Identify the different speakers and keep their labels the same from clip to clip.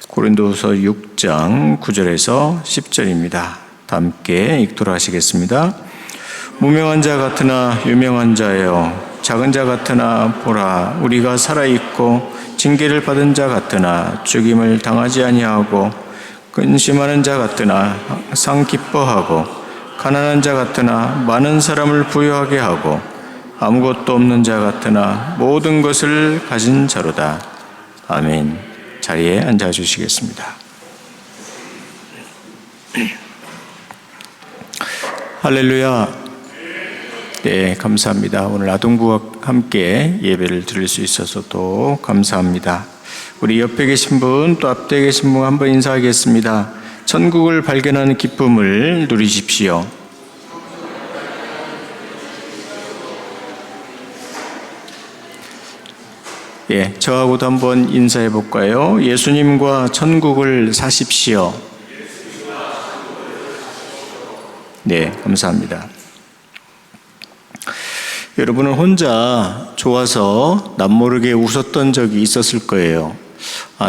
Speaker 1: 고린도후서 6장 9절에서 10절입니다. 다 함께 읽도록 하시겠습니다. 무명한 자 같으나 유명한 자여, 작은 자 같으나 보라, 우리가 살아있고 징계를 받은 자 같으나 죽임을 당하지 아니하고, 근심하는 자 같으나 항상 기뻐하고, 가난한 자 같으나 많은 사람을 부유하게 하고, 아무것도 없는 자 같으나 모든 것을 가진 자로다. 아멘. 자리에 앉아주시겠습니다. 할렐루야. 네, 감사합니다. 오늘 아동부와 함께 예배를 드릴 수 있어서 또 감사합니다. 우리 옆에 계신 분, 또 앞에 계신 분 한번 인사하겠습니다. 천국을 발견하는 기쁨을 누리십시오. 예, 저하고도 한번 인사해 볼까요? 예수님과 천국을 사십시오. 네, 감사합니다. 여러분은 혼자 좋아서 남모르게 웃었던 적이 있었을 거예요.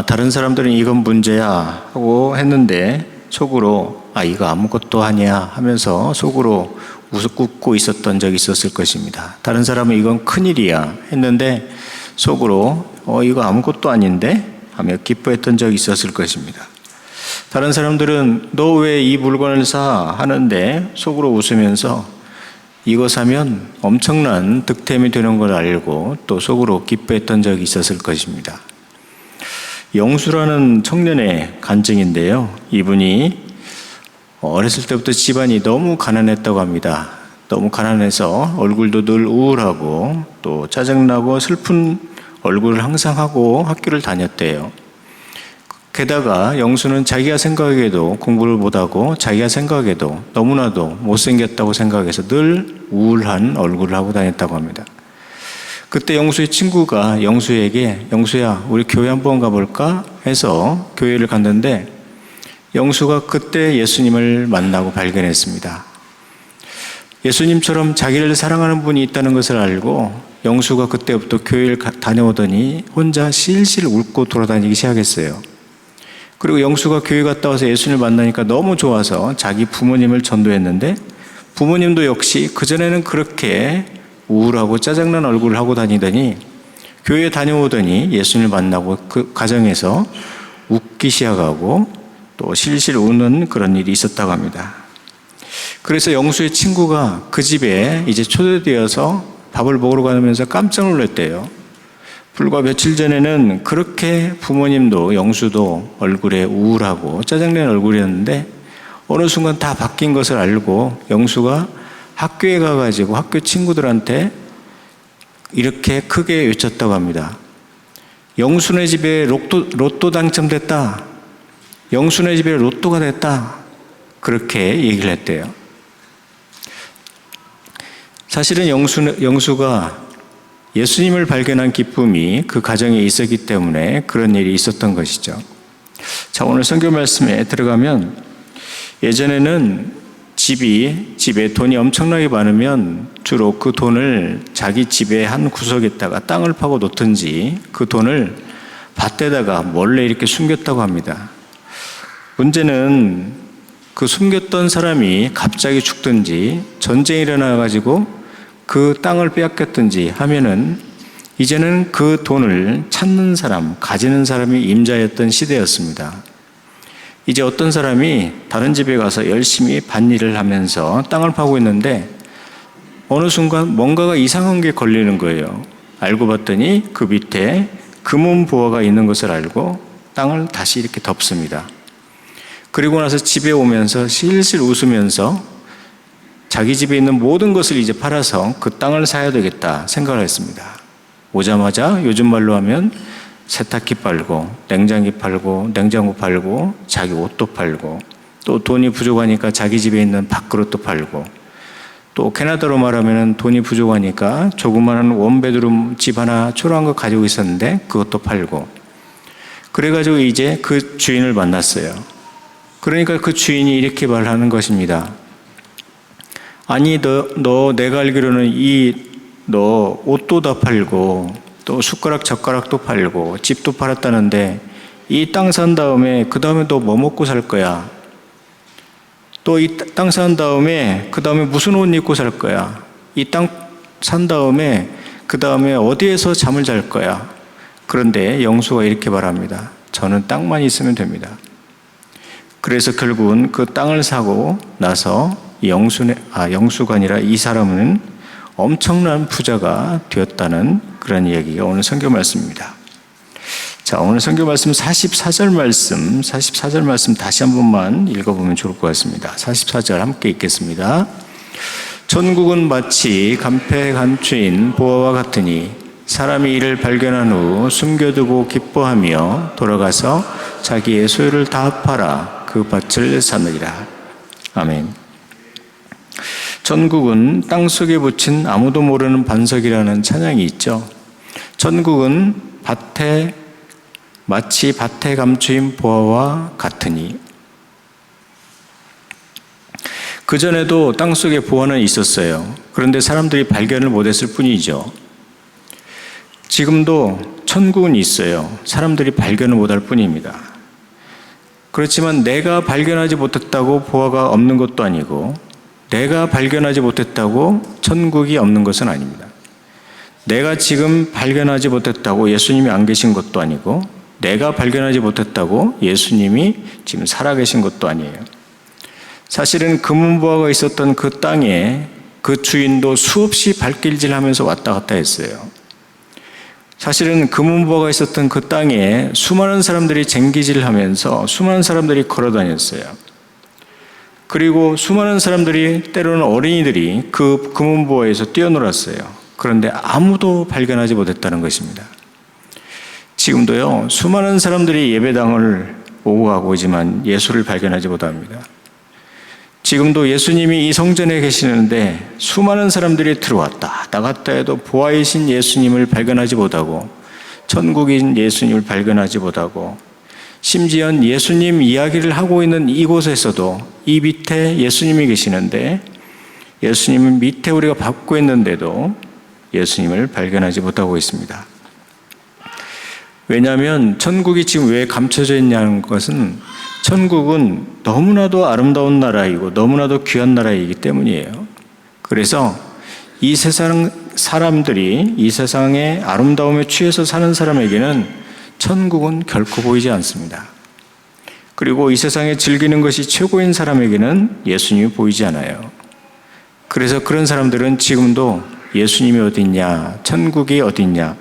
Speaker 1: 다른 사람들은 이건 문제야 하고 했는데 속으로 이거 아무것도 아니야 하면서 속으로 웃고 있었던 적이 있었을 것입니다. 다른 사람은 이건 큰일이야 했는데 속으로 이거 아무것도 아닌데 하며 기뻐했던 적이 있었을 것입니다. 다른 사람들은 너 왜 이 물건을 사 하는데 속으로 웃으면서 이거 사면 엄청난 득템이 되는 걸 알고 또 속으로 기뻐했던 적이 있었을 것입니다. 영수라는 청년의 간증인데요. 이분이 어렸을 때부터 집안이 너무 가난했다고 합니다. 너무 가난해서 얼굴도 늘 우울하고 또 짜증나고 슬픈 얼굴을 항상 하고 학교를 다녔대요. 게다가 영수는 자기가 생각하기에도 공부를 못하고 자기가 생각하기에도 너무나도 못생겼다고 생각해서 늘 우울한 얼굴을 하고 다녔다고 합니다. 그때 영수의 친구가 영수에게 영수야 우리 교회 한번 가볼까 해서 교회를 갔는데 영수가 그때 예수님을 만나고 발견했습니다. 예수님처럼 자기를 사랑하는 분이 있다는 것을 알고 영수가 그때부터 교회를 다녀오더니 혼자 실실 웃고 돌아다니기 시작했어요. 그리고 영수가 교회 갔다 와서 예수님을 만나니까 너무 좋아서 자기 부모님을 전도했는데 부모님도 역시 그전에는 그렇게 우울하고 짜증난 얼굴을 하고 다니더니 교회에 다녀오더니 예수님을 만나고 그 가정에서 웃기 시작하고 또 실실 우는 그런 일이 있었다고 합니다. 그래서 영수의 친구가 그 집에 이제 초대되어서 밥을 먹으러 가면서 깜짝 놀랐대요. 불과 며칠 전에는 그렇게 부모님도 영수도 얼굴에 우울하고 짜증낸 얼굴이었는데 어느 순간 다 바뀐 것을 알고 영수가 학교에 가가지고 학교 친구들한테 이렇게 크게 외쳤다고 합니다. 영수네 집에 로또 당첨됐다. 영수네 집에 로또가 됐다. 그렇게 얘기를 했대요. 사실은 영수가 예수님을 발견한 기쁨이 그 가정에 있었기 때문에 그런 일이 있었던 것이죠. 자, 오늘 성경 말씀에 들어가면 예전에는 집에 돈이 엄청나게 많으면 주로 그 돈을 자기 집의 한 구석에다가 땅을 파고 놓든지 그 돈을 밭에다가 몰래 이렇게 숨겼다고 합니다. 문제는 그 숨겼던 사람이 갑자기 죽든지 전쟁이 일어나가지고 그 땅을 빼앗겼든지 하면은 이제는 그 돈을 찾는 사람, 가지는 사람이 임자였던 시대였습니다. 이제 어떤 사람이 다른 집에 가서 열심히 밭일을 하면서 땅을 파고 있는데 어느 순간 뭔가가 이상한 게 걸리는 거예요. 알고 봤더니 그 밑에 금은 보화가 있는 것을 알고 땅을 다시 이렇게 덮습니다. 그리고 나서 집에 오면서 실실 웃으면서 자기 집에 있는 모든 것을 이제 팔아서 그 땅을 사야 되겠다 생각을 했습니다. 오자마자 요즘 말로 하면 세탁기 팔고 냉장기 팔고 냉장고 팔고 자기 옷도 팔고 또 돈이 부족하니까 자기 집에 있는 밥그릇도 팔고 또 캐나다로 말하면 돈이 부족하니까 조그마한 원베드룸 집 하나 초라한 거 가지고 있었는데 그것도 팔고 그래가지고 이제 그 주인을 만났어요. 그러니까 그 주인이 이렇게 말하는 것입니다. 아니 너 내가 알기로는 너 옷도 다 팔고 또 숟가락 젓가락도 팔고 집도 팔았다는데 이 땅 산 다음에 그 다음에 너 뭐 먹고 살 거야? 또 이 땅 산 다음에 그 다음에 무슨 옷 입고 살 거야? 이 땅 산 다음에 그 다음에 어디에서 잠을 잘 거야? 그런데 영수가 이렇게 말합니다. 저는 땅만 있으면 됩니다. 그래서 결국은 그 땅을 사고 나서 영수가 아니라 이 사람은 엄청난 부자가 되었다는 그런 이야기가 오늘 성경 말씀입니다. 자, 오늘 성경 말씀 44절 말씀 다시 한 번만 읽어보면 좋을 것 같습니다. 44절 함께 읽겠습니다. 천국은 마치 간패 간추인 보화와 같으니 사람이 이를 발견한 후 숨겨두고 기뻐하며 돌아가서 자기의 소유를 다 팔아 그 밭을 사느니라. 아멘. 천국은 땅속에 붙인 아무도 모르는 반석이라는 찬양이 있죠. 천국은 마치 밭에 감추인 보화와 같으니. 그전에도 땅속에 보화는 있었어요. 그런데 사람들이 발견을 못했을 뿐이죠. 지금도 천국은 있어요. 사람들이 발견을 못할 뿐입니다. 그렇지만 내가 발견하지 못했다고 보화가 없는 것도 아니고, 내가 발견하지 못했다고 천국이 없는 것은 아닙니다. 내가 지금 발견하지 못했다고 예수님이 안 계신 것도 아니고, 내가 발견하지 못했다고 예수님이 지금 살아계신 것도 아니에요. 사실은 금은보화가 있었던 그 땅에 그 주인도 수없이 발길질하면서 왔다 갔다 했어요. 사실은 금은보화가 있었던 그 땅에 수많은 사람들이 쟁기질하면서 수많은 사람들이 걸어 다녔어요. 그리고 수많은 사람들이, 때로는 어린이들이 그 금은보화에서 뛰어놀았어요. 그런데 아무도 발견하지 못했다는 것입니다. 지금도요, 수많은 사람들이 예배당을 오고 가고 있지만 예수를 발견하지 못합니다. 지금도 예수님이 이 성전에 계시는데 수많은 사람들이 들어왔다 나갔다 해도 보아이신 예수님을 발견하지 못하고, 천국인 예수님을 발견하지 못하고, 심지어 예수님 이야기를 하고 있는 이곳에서도 이 밑에 예수님이 계시는데 예수님은 밑에 우리가 밟고 있는데도 예수님을 발견하지 못하고 있습니다. 왜냐하면 천국이 지금 왜 감춰져 있냐는 것은, 천국은 너무나도 아름다운 나라이고 너무나도 귀한 나라이기 때문이에요. 그래서 이 세상 사람들이 이 세상의 아름다움에 취해서 사는 사람에게는 천국은 결코 보이지 않습니다. 그리고 이 세상에 즐기는 것이 최고인 사람에게는 예수님이 보이지 않아요. 그래서 그런 사람들은 지금도 예수님이 어딨냐, 천국이 어딨냐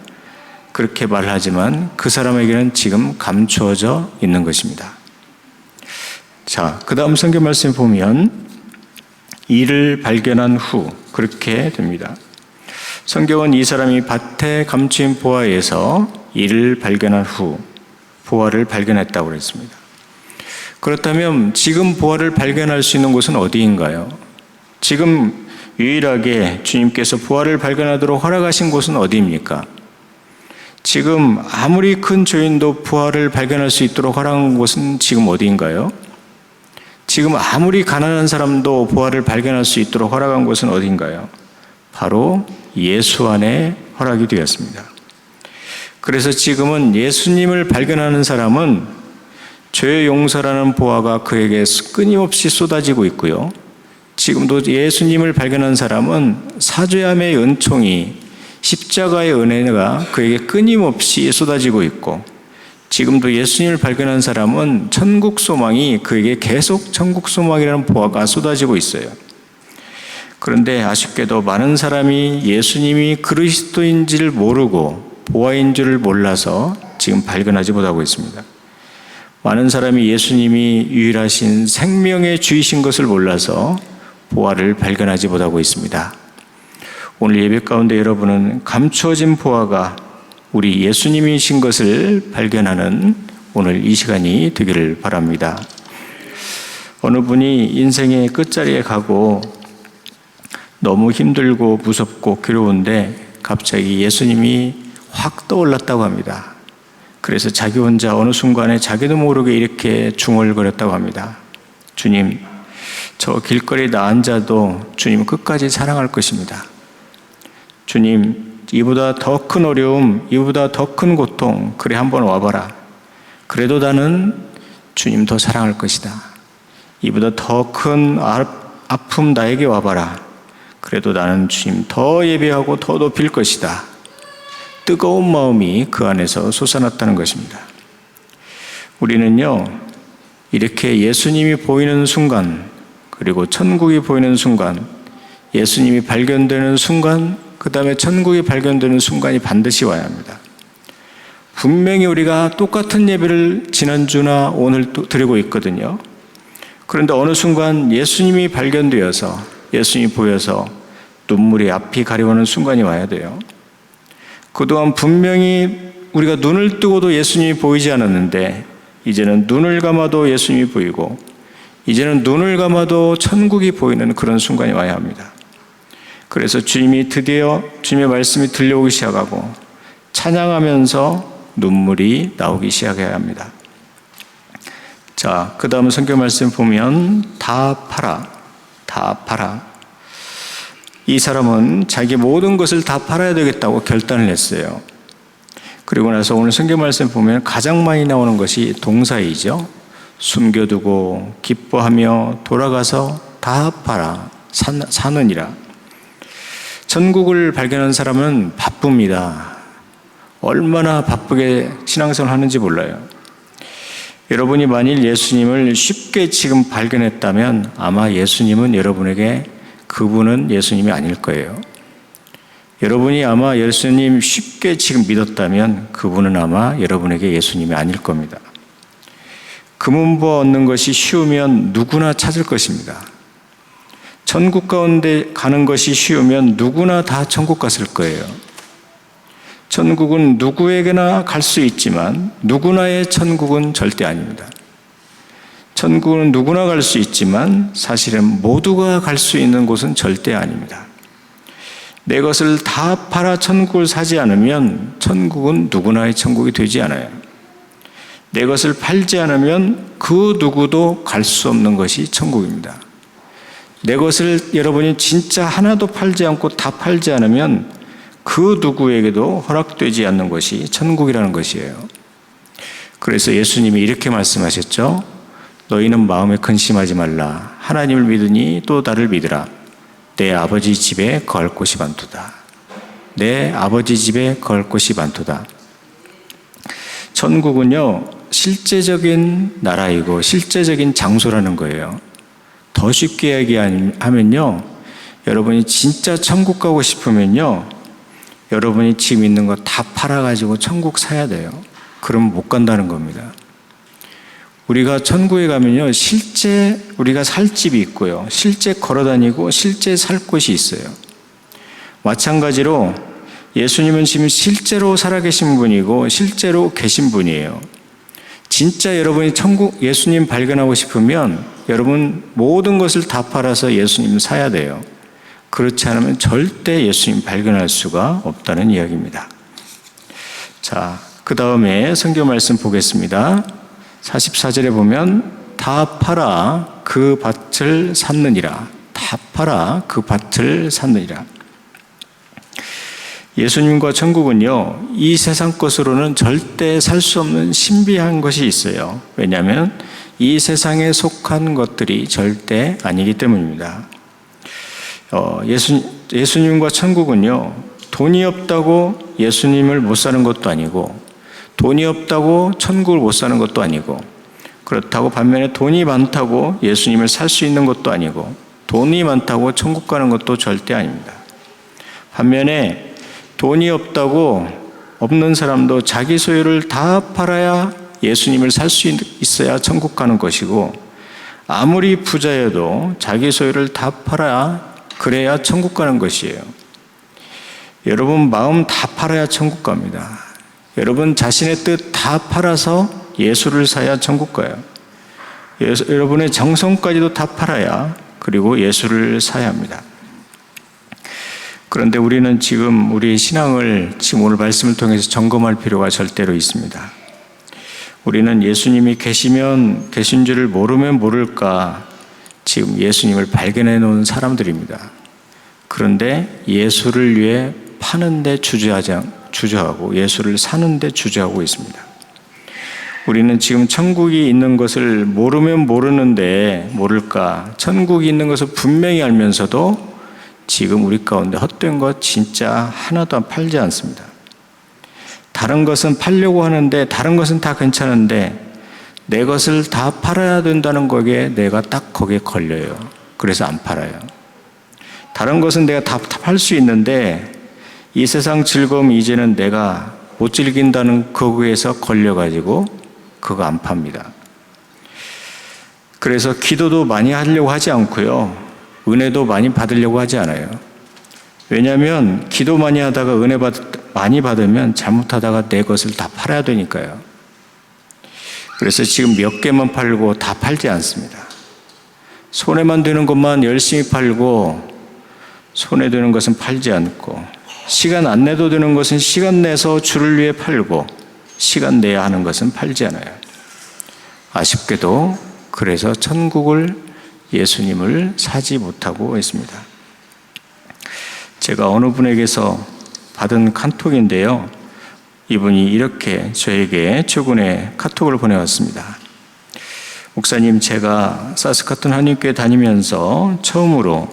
Speaker 1: 그렇게 말하지만 그 사람에게는 지금 감추어져 있는 것입니다. 자, 그 다음 성경 말씀에 보면 이를 발견한 후 그렇게 됩니다. 성경은 이 사람이 밭에 감추인 보화에서 이를 발견한 후 보화를 발견했다고 그랬습니다. 그렇다면 지금 보화를 발견할 수 있는 곳은 어디인가요? 지금 유일하게 주님께서 보화를 발견하도록 허락하신 곳은 어디입니까? 지금 아무리 큰 죄인도 보화를 발견할 수 있도록 허락한 곳은 지금 어디인가요? 지금 아무리 가난한 사람도 보화를 발견할 수 있도록 허락한 곳은 어디인가요? 바로 예수 안에 허락이 되었습니다. 그래서 지금은 예수님을 발견하는 사람은 죄의 용서라는 보화가 그에게 끊임없이 쏟아지고 있고요. 지금도 예수님을 발견한 사람은 사죄함의 은총이, 십자가의 은혜가 그에게 끊임없이 쏟아지고 있고, 지금도 예수님을 발견한 사람은 천국 소망이 그에게 계속 천국 소망이라는 보화가 쏟아지고 있어요. 그런데 아쉽게도 많은 사람이 예수님이 그리스도인지를 모르고 보화인 줄을 몰라서 지금 발견하지 못하고 있습니다. 많은 사람이 예수님이 유일하신 생명의 주이신 것을 몰라서 보화를 발견하지 못하고 있습니다. 오늘 예배 가운데 여러분은 감추어진 보화가 우리 예수님이신 것을 발견하는 오늘 이 시간이 되기를 바랍니다. 어느 분이 인생의 끝자리에 가고 너무 힘들고 무섭고 괴로운데 갑자기 예수님이 확 떠올랐다고 합니다. 그래서 자기 혼자 어느 순간에 자기도 모르게 이렇게 중얼거렸다고 합니다. 주님, 저 길거리에 나 앉아도 주님 끝까지 사랑할 것입니다. 주님, 이보다 더 큰 어려움, 이보다 더 큰 고통, 그래 한번 와봐라. 그래도 나는 주님 더 사랑할 것이다. 이보다 더 큰 아픔 나에게 와봐라. 그래도 나는 주님 더 예배하고 더 높일 것이다. 뜨거운 마음이 그 안에서 솟아났다는 것입니다. 우리는요, 이렇게 예수님이 보이는 순간, 그리고 천국이 보이는 순간, 예수님이 발견되는 순간, 그 다음에 천국이 발견되는 순간이 반드시 와야 합니다. 분명히 우리가 똑같은 예배를 지난주나 오늘 또 드리고 있거든요. 그런데 어느 순간 예수님이 발견되어서, 예수님이 보여서 눈물이 앞이 가려오는 순간이 와야 돼요. 그동안 분명히 우리가 눈을 뜨고도 예수님이 보이지 않았는데, 이제는 눈을 감아도 예수님이 보이고, 이제는 눈을 감아도 천국이 보이는 그런 순간이 와야 합니다. 그래서 주님이 드디어 주님의 말씀이 들려오기 시작하고 찬양하면서 눈물이 나오기 시작해야 합니다. 자, 그 다음 성경 말씀 보면 다 팔아, 다 팔아. 이 사람은 자기 모든 것을 다 팔아야 되겠다고 결단을 했어요. 그리고 나서 오늘 성경 말씀 보면 가장 많이 나오는 것이 동사이죠. 숨겨두고 기뻐하며 돌아가서 다 팔아 사느니라. 천국을 발견한 사람은 바쁩니다. 얼마나 바쁘게 신앙생활을 하는지 몰라요. 여러분이 만일 예수님을 쉽게 지금 발견했다면 아마 예수님은 여러분에게 그분은 예수님이 아닐 거예요. 여러분이 아마 예수님 쉽게 지금 믿었다면 그분은 아마 여러분에게 예수님이 아닐 겁니다. 금은보 얻는 것이 쉬우면 누구나 찾을 것입니다. 천국 가운데 가는 것이 쉬우면 누구나 다 천국 갔을 거예요. 천국은 누구에게나 갈 수 있지만 누구나의 천국은 절대 아닙니다. 천국은 누구나 갈 수 있지만 사실은 모두가 갈 수 있는 곳은 절대 아닙니다. 내 것을 다 팔아 천국을 사지 않으면 천국은 누구나의 천국이 되지 않아요. 내 것을 팔지 않으면 그 누구도 갈 수 없는 것이 천국입니다. 내 것을 여러분이 진짜 하나도 팔지 않고 다 팔지 않으면 그 누구에게도 허락되지 않는 것이 천국이라는 것이에요. 그래서 예수님이 이렇게 말씀하셨죠. 너희는 마음에 근심하지 말라. 하나님을 믿으니 또 나를 믿으라. 내 아버지 집에 거할 곳이 많도다. 내 아버지 집에 거할 곳이 많도다. 천국은요, 실제적인 나라이고 실제적인 장소라는 거예요. 더 쉽게 얘기하면요, 여러분이 진짜 천국 가고 싶으면요, 여러분이 지금 있는 거 다 팔아가지고 천국 사야 돼요. 그러면 못 간다는 겁니다. 우리가 천국에 가면요, 실제 우리가 살 집이 있고요, 실제 걸어다니고 실제 살 곳이 있어요. 마찬가지로 예수님은 지금 실제로 살아계신 분이고 실제로 계신 분이에요. 진짜 여러분이 천국 예수님 발견하고 싶으면 여러분 모든 것을 다 팔아서 예수님 사야 돼요. 그렇지 않으면 절대 예수님 발견할 수가 없다는 이야기입니다. 자, 그 다음에 성경 말씀 보겠습니다. 44절에 보면 다 팔아 그 밭을 샀느니라. 다 팔아 그 밭을 샀느니라. 예수님과 천국은요, 이 세상 것으로는 절대 살 수 없는 신비한 것이 있어요. 왜냐하면 이 세상에 속한 것들이 절대 아니기 때문입니다. 예수님과 천국은요, 돈이 없다고 예수님을 못 사는 것도 아니고, 돈이 없다고 천국을 못 사는 것도 아니고, 그렇다고 반면에 돈이 많다고 예수님을 살 수 있는 것도 아니고, 돈이 많다고 천국 가는 것도 절대 아닙니다. 반면에 돈이 없다고 없는 사람도 자기 소유를 다 팔아야 예수님을 살 수 있어야 천국 가는 것이고, 아무리 부자여도 자기 소유를 다 팔아야 그래야 천국 가는 것이에요. 여러분 마음 다 팔아야 천국 갑니다. 여러분 자신의 뜻 다 팔아서 예수를 사야 천국 가요. 여러분의 정성까지도 다 팔아야 그리고 예수를 사야 합니다. 그런데 우리는 지금 우리의 신앙을 지금 오늘 말씀을 통해서 점검할 필요가 절대로 있습니다. 우리는 예수님이 계신 줄을 모르면 모를까 지금 예수님을 발견해 놓은 사람들입니다. 그런데 예수를 위해 파는데 주저하고 예수를 사는데 주저하고 있습니다. 우리는 지금 천국이 있는 것을 모르면 모르는데 모를까? 천국이 있는 것을 분명히 알면서도 지금 우리 가운데 헛된 것 진짜 하나도 팔지 않습니다. 다른 것은 팔려고 하는데 다른 것은 다 괜찮은데 내 것을 다 팔아야 된다는 거기에 내가 딱 거기에 걸려요. 그래서 안 팔아요. 다른 것은 내가 다 팔 수 있는데 이 세상 즐거움 이제는 내가 못 즐긴다는 거기에서 걸려가지고 그거 안 팝니다. 그래서 기도도 많이 하려고 하지 않고요. 은혜도 많이 받으려고 하지 않아요. 왜냐하면 기도 많이 하다가 은혜 많이 받으면 잘못하다가 내 것을 다 팔아야 되니까요. 그래서 지금 몇 개만 팔고 다 팔지 않습니다. 손해만 되는 것만 열심히 팔고 손해되는 것은 팔지 않고 시간 안 내도 되는 것은 시간 내서 주를 위해 팔고 시간 내야 하는 것은 팔지 않아요. 아쉽게도 그래서 천국을 예수님을 사지 못하고 있습니다. 제가 어느 분에게서 받은 카톡인데요. 이분이 이렇게 저에게 최근에 카톡을 보내왔습니다. 목사님, 제가 사스카툰 한인교회 다니면서 처음으로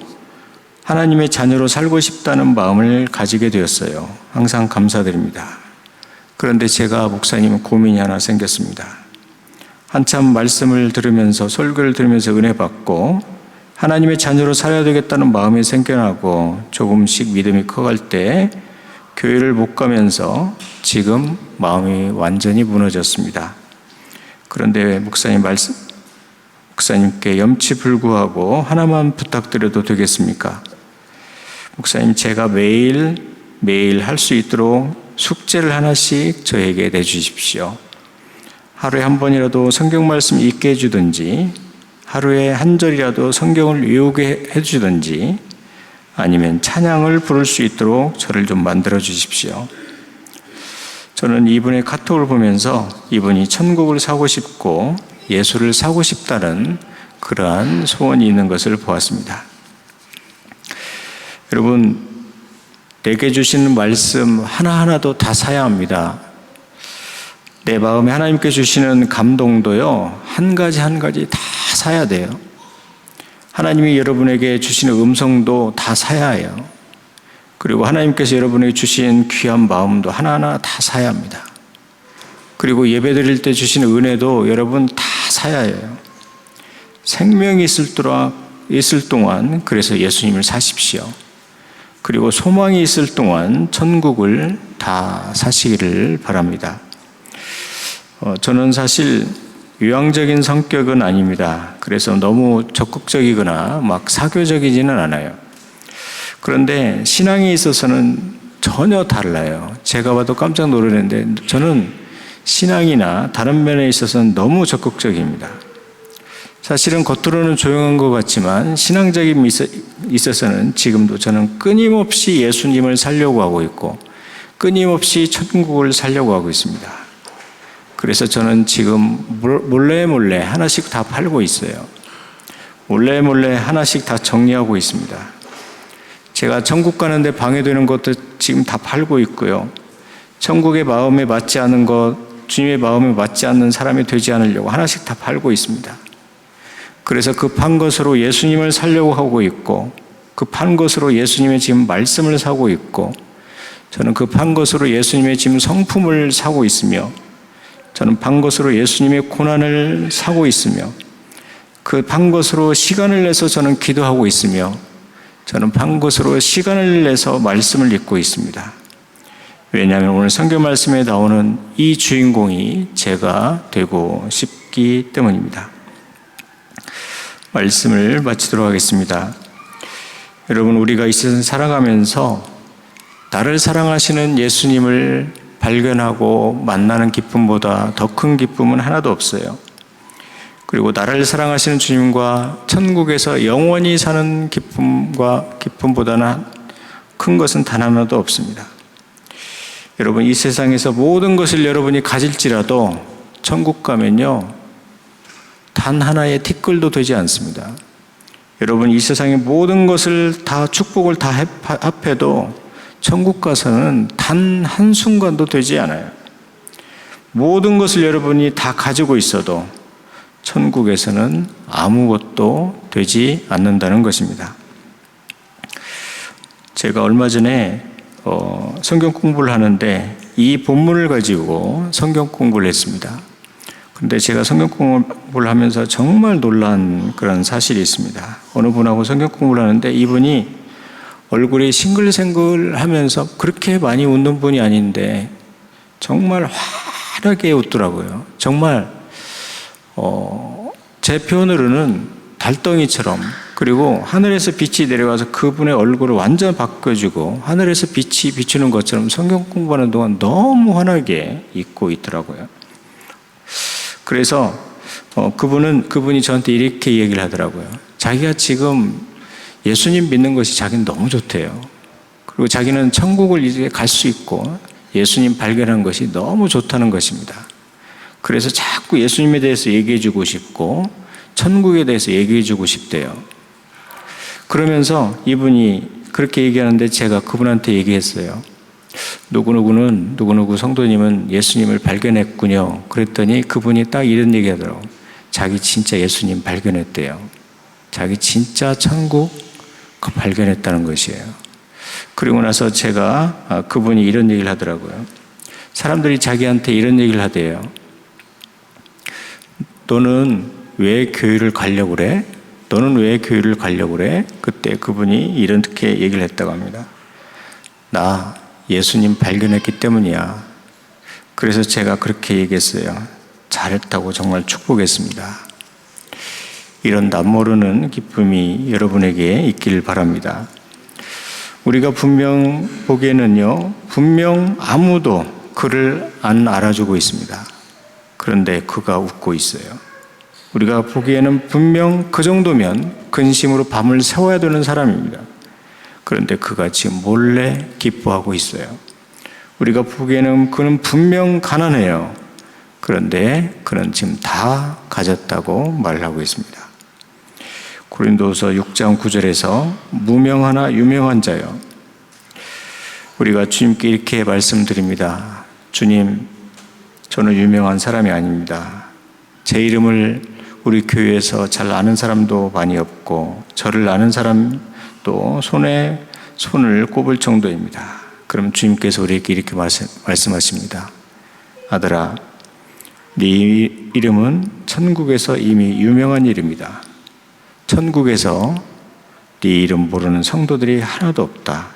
Speaker 1: 하나님의 자녀로 살고 싶다는 마음을 가지게 되었어요. 항상 감사드립니다. 그런데 제가 목사님 고민이 하나 생겼습니다. 한참 말씀을 들으면서 설교를 들으면서 은혜 받고 하나님의 자녀로 살아야 되겠다는 마음이 생겨나고 조금씩 믿음이 커갈 때 교회를 못 가면서 지금 마음이 완전히 무너졌습니다. 그런데 목사님께 염치불구하고 하나만 부탁드려도 되겠습니까? 목사님, 제가 매일 할 수 있도록 숙제를 하나씩 저에게 내주십시오. 하루에 한 번이라도 성경 말씀 읽게 해주든지 하루에 한 절이라도 성경을 외우게 해주든지 아니면 찬양을 부를 수 있도록 저를 좀 만들어 주십시오. 저는 이분의 카톡을 보면서 이분이 천국을 사고 싶고 예수를 사고 싶다는 그러한 소원이 있는 것을 보았습니다. 여러분, 내게 주시는 말씀 하나하나도 다 사야 합니다. 내 마음에 하나님께 주시는 감동도요, 한 가지 한 가지 다 사야 돼요. 하나님이 여러분에게 주시는 음성도 다 사야 해요. 그리고 하나님께서 여러분에게 주신 귀한 마음도 하나하나 다 사야 합니다. 그리고 예배 드릴 때 주시는 은혜도 여러분 다 사야 해요. 생명이 있을 동안 그래서 예수님을 사십시오. 그리고 소망이 있을 동안 천국을 다 사시기를 바랍니다. 저는 사실 유황적인 성격은 아닙니다. 그래서 너무 적극적이거나 막 사교적이지는 않아요. 그런데 신앙에 있어서는 전혀 달라요. 제가 봐도 깜짝 놀랐는데 저는 신앙이나 다른 면에 있어서는 너무 적극적입니다. 사실은 겉으로는 조용한 것 같지만 신앙적인 있어서는 지금도 저는 끊임없이 예수님을 살려고 하고 있고 끊임없이 천국을 살려고 하고 있습니다. 그래서 저는 지금 몰래 하나씩 다 팔고 있어요. 몰래 하나씩 다 정리하고 있습니다. 제가 천국 가는데 방해되는 것도 지금 다 팔고 있고요. 천국의 마음에 맞지 않은 것, 주님의 마음에 맞지 않는 사람이 되지 않으려고 하나씩 다 팔고 있습니다. 그래서 그 판 것으로 예수님을 살려고 하고 있고 그 판 것으로 예수님의 지금 말씀을 사고 있고 저는 그 판 것으로 예수님의 지금 성품을 사고 있으며 저는 판 것으로 예수님의 고난을 사고 있으며 그 판 것으로 시간을 내서 저는 기도하고 있으며 저는 판 것으로 시간을 내서 말씀을 읽고 있습니다. 왜냐하면 오늘 성경 말씀에 나오는 이 주인공이 제가 되고 싶기 때문입니다. 말씀을 마치도록 하겠습니다. 여러분, 우리가 이 세상 살아가면서 나를 사랑하시는 예수님을 발견하고 만나는 기쁨보다 더 큰 기쁨은 하나도 없어요. 그리고 나를 사랑하시는 주님과 천국에서 영원히 사는 기쁨보다는 큰 것은 단 하나도 없습니다. 여러분, 이 세상에서 모든 것을 여러분이 가질지라도 천국 가면요, 단 하나의 티끌도 되지 않습니다. 여러분, 이 세상의 모든 것을 다 축복을 다 합해도 천국 가서는 단 한순간도 되지 않아요. 모든 것을 여러분이 다 가지고 있어도 천국에서는 아무것도 되지 않는다는 것입니다. 제가 얼마 전에 성경 공부를 하는데 이 본문을 가지고 성경 공부를 했습니다. 그런데 제가 성경 공부를 하면서 정말 놀란 그런 사실이 있습니다. 어느 분하고 성경 공부를 하는데 이분이 얼굴이 싱글싱글하면서 그렇게 많이 웃는 분이 아닌데 정말 환하게 웃더라고요. 정말 제 표현으로는 달덩이처럼, 그리고 하늘에서 빛이 내려가서 그분의 얼굴을 완전 바꿔주고 하늘에서 빛이 비추는 것처럼 성경 공부하는 동안 너무 환하게 있고 있더라고요. 그래서 그분이 저한테 이렇게 얘기를 하더라고요. 자기가 지금 예수님 믿는 것이 자기는 너무 좋대요. 그리고 자기는 천국을 이제 갈 수 있고 예수님 발견한 것이 너무 좋다는 것입니다. 그래서 자꾸 예수님에 대해서 얘기해 주고 싶고 천국에 대해서 얘기해 주고 싶대요. 그러면서 이분이 그렇게 얘기하는데 제가 그분한테 얘기했어요. 누구누구 성도님은 예수님을 발견했군요. 그랬더니 그분이 딱 이런 얘기 하더라고요. 자기 진짜 예수님 발견했대요. 자기 진짜 천국 발견했다는 것이에요. 그리고 나서 제가 그분이 이런 얘기를 하더라고요. 사람들이 자기한테 이런 얘기를 하대요. 너는 왜 교회를 가려고 그래? 너는 왜 교회를 가려고 그래? 그때 그분이 이렇게 얘기를 했다고 합니다. 나 예수님 발견했기 때문이야. 그래서 제가 그렇게 얘기했어요. 잘했다고 정말 축복했습니다. 이런 남모르는 기쁨이 여러분에게 있길 바랍니다. 우리가 분명 보기에는요, 분명 아무도 그를 안 알아주고 있습니다. 그런데 그가 웃고 있어요. 우리가 보기에는 분명 그 정도면 근심으로 밤을 새워야 되는 사람입니다. 그런데 그가 지금 몰래 기뻐하고 있어요. 우리가 보기에는 그는 분명 가난해요. 그런데 그는 지금 다 가졌다고 말하고 있습니다. 고린도서 6장 9절에서 무명하나 유명한 자요. 우리가 주님께 이렇게 말씀드립니다. 주님, 저는 유명한 사람이 아닙니다. 제 이름을 우리 교회에서 잘 아는 사람도 많이 없고 저를 아는 사람도 손에 손을 꼽을 정도입니다. 그럼 주님께서 우리에게 이렇게 말씀하십니다. 아들아, 네 이름은 천국에서 이미 유명한 이름이다. 천국에서 네 이름 모르는 성도들이 하나도 없다.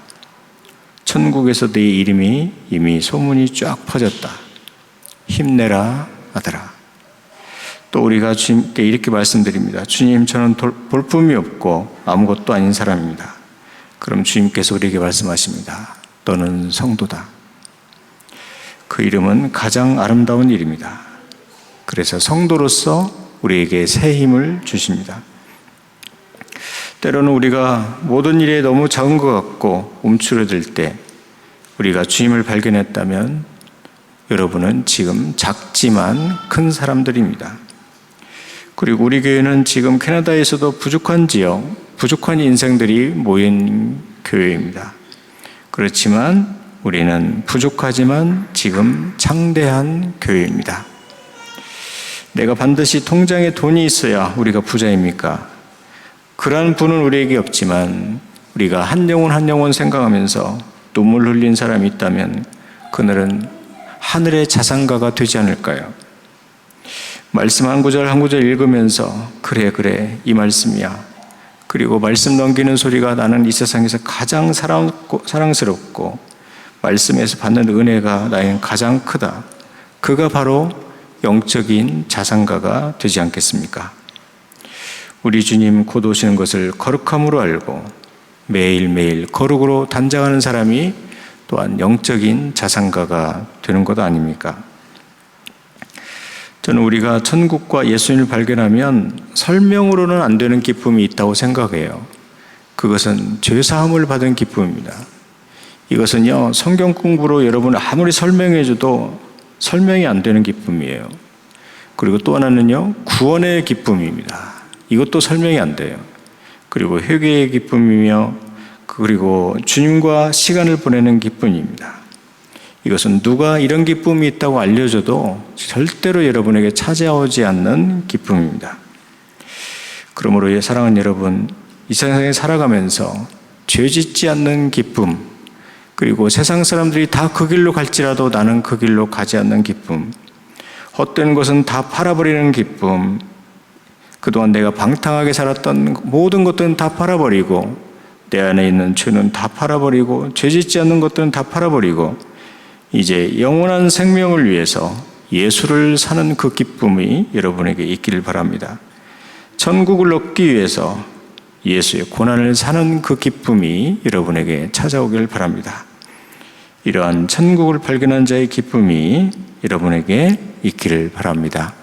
Speaker 1: 천국에서 네 이름이 이미 소문이 쫙 퍼졌다. 힘내라, 아들아. 또 우리가 주님께 이렇게 말씀드립니다. 주님, 저는 볼품이 없고 아무것도 아닌 사람입니다. 그럼 주님께서 우리에게 말씀하십니다. 너는 성도다. 그 이름은 가장 아름다운 이름이다. 그래서 성도로서 우리에게 새 힘을 주십니다. 때로는 우리가 모든 일에 너무 작은 것 같고 움츠러들 때 우리가 주님을 발견했다면 여러분은 지금 작지만 큰 사람들입니다. 그리고 우리 교회는 지금 캐나다에서도 부족한 지역, 부족한 인생들이 모인 교회입니다. 그렇지만 우리는 부족하지만 지금 창대한 교회입니다. 내가 반드시 통장에 돈이 있어야 우리가 부자입니까? 그러한 분은 우리에게 없지만 우리가 한 영혼 생각하면서 눈물 흘린 사람이 있다면 그들은 하늘의 자산가가 되지 않을까요? 말씀 한 구절 한 구절 읽으면서 그래 이 말씀이야. 그리고 말씀 넘기는 소리가 나는 이 세상에서 가장 사랑스럽고 말씀에서 받는 은혜가 나에겐 가장 크다. 그가 바로 영적인 자산가가 되지 않겠습니까? 우리 주님 곧 오시는 것을 거룩함으로 알고 매일매일 거룩으로 단장하는 사람이 또한 영적인 자산가가 되는 것 아닙니까? 저는 우리가 천국과 예수님을 발견하면 설명으로는 안 되는 기쁨이 있다고 생각해요. 그것은 죄사함을 받은 기쁨입니다. 이것은요, 성경 공부로 여러분 아무리 설명해줘도 설명이 안 되는 기쁨이에요. 그리고 또 하나는요, 구원의 기쁨입니다. 이것도 설명이 안 돼요. 그리고 회개의 기쁨이며 그리고 주님과 시간을 보내는 기쁨입니다. 이것은 누가 이런 기쁨이 있다고 알려줘도 절대로 여러분에게 찾아오지 않는 기쁨입니다. 그러므로 사랑하는 여러분, 이 세상에 살아가면서 죄짓지 않는 기쁨, 그리고 세상 사람들이 다 그 길로 갈지라도 나는 그 길로 가지 않는 기쁨, 헛된 것은 다 팔아버리는 기쁨, 그동안 내가 방탕하게 살았던 모든 것들은 다 팔아버리고 내 안에 있는 죄는 다 팔아버리고 죄짓지 않는 것들은 다 팔아버리고 이제 영원한 생명을 위해서 예수를 사는 그 기쁨이 여러분에게 있기를 바랍니다. 천국을 얻기 위해서 예수의 고난을 사는 그 기쁨이 여러분에게 찾아오길 바랍니다. 이러한 천국을 발견한 자의 기쁨이 여러분에게 있기를 바랍니다.